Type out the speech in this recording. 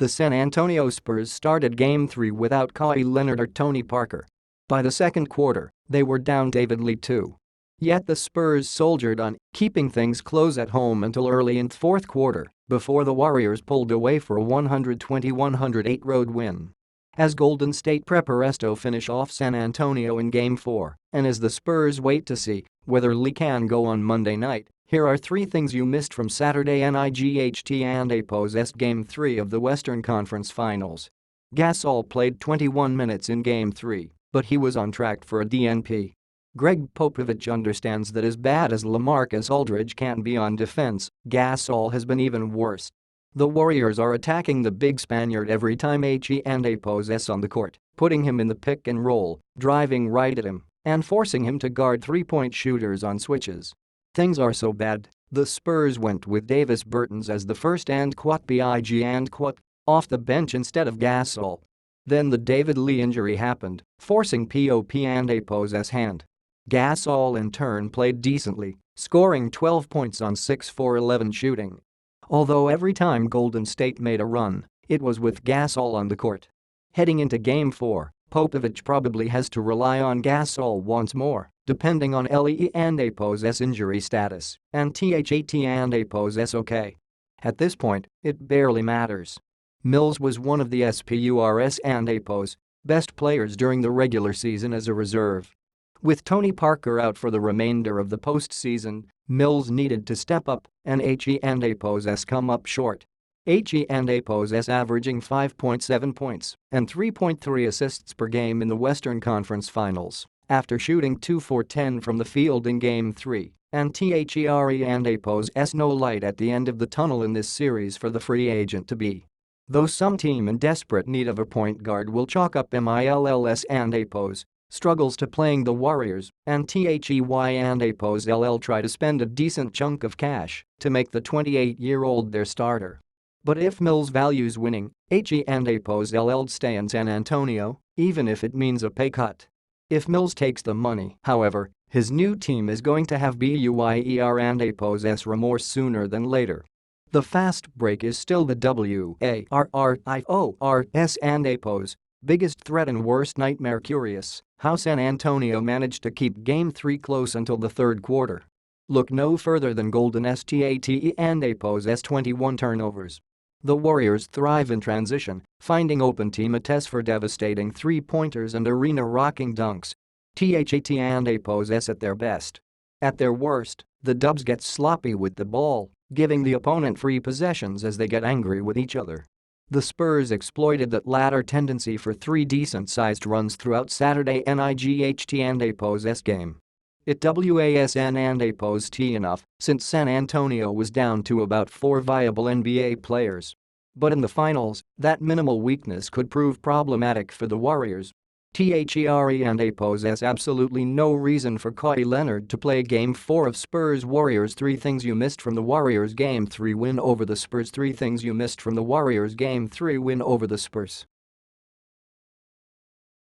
The San Antonio Spurs started Game 3 without Kawhi Leonard or Tony Parker. By the second quarter, they were down David Lee too. Yet the Spurs soldiered on, keeping things close at home until early in the fourth quarter, before the Warriors pulled away for a 120-108 road win. As Golden State preparesto finish off San Antonio in Game 4, and as the Spurs wait to see whether Lee can go on Monday night, here are 3 things you missed from Saturday NIGHT and APO's Game 3 of the Western Conference Finals. Gasol played 21 minutes in Game 3, but he was on track for a DNP. Greg Popovich understands that as bad as LaMarcus Aldridge can be on defense, Gasol has been even worse. The Warriors are attacking the big Spaniard every time he and APO's on the court, putting him in the pick and roll, driving right at him, and forcing him to guard three-point shooters on switches. Things are so bad, the Spurs went with Davis Bertans as the first and Quat off the bench instead of Gasol. Then the David Lee injury happened, forcing Pop and APO's hand. Gasol in turn played decently, scoring 12 points on 6 for 11 shooting. Although every time Golden State made a run, it was with Gasol on the court. Heading into Game 4, Popovich probably has to rely on Gasol once more, depending on Lee and APO's injury status, and THAT and APO's okay. At this point, it barely matters. Mills was one of the Spurs and APO's best players during the regular season as a reserve. With Tony Parker out for the remainder of the postseason, Mills needed to step up, and and APO's come up short. and APO's averaging 5.7 points and 3.3 assists per game in the Western Conference Finals, after shooting 2 for 10 from the field in Game 3, and THERE and APO's no light at the end of the tunnel in this series for the free agent to be. Though some team in desperate need of a point guard will chalk up Mills and APO's struggles to playing the Warriors, and THEY and APO's try to spend a decent chunk of cash to make the 28-year-old their starter. But if Mills values winning, and APO's stay in San Antonio, even if it means a pay cut. If Mills takes the money, however, his new team is going to have BUYER and APO's remorse sooner than later. The fast break is still the WARRIORS and APO's biggest threat and worst nightmare. Curious how San Antonio managed to keep Game 3 close until the third quarter. Look no further than Golden State and APO's 21 turnovers. The Warriors thrive in transition, finding open teammates for devastating three-pointers and arena-rocking dunks. THAT and APO's at their best. At their worst, the Dubs get sloppy with the ball, giving the opponent free possessions as they get angry with each other. The Spurs exploited that latter tendency for 3 decent-sized runs throughout Saturday NIGHT and APO's game. It WASN and APO's enough, since San Antonio was down to about 4 viable NBA players. But in the finals, that minimal weakness could prove problematic for the Warriors. THERE and APO's absolutely no reason for Kawhi Leonard to play Game 4 of Spurs-Warriors. 3 things you missed from the Warriors Game 3 win over the Spurs. 3 things you missed from the Warriors Game 3 win over the Spurs.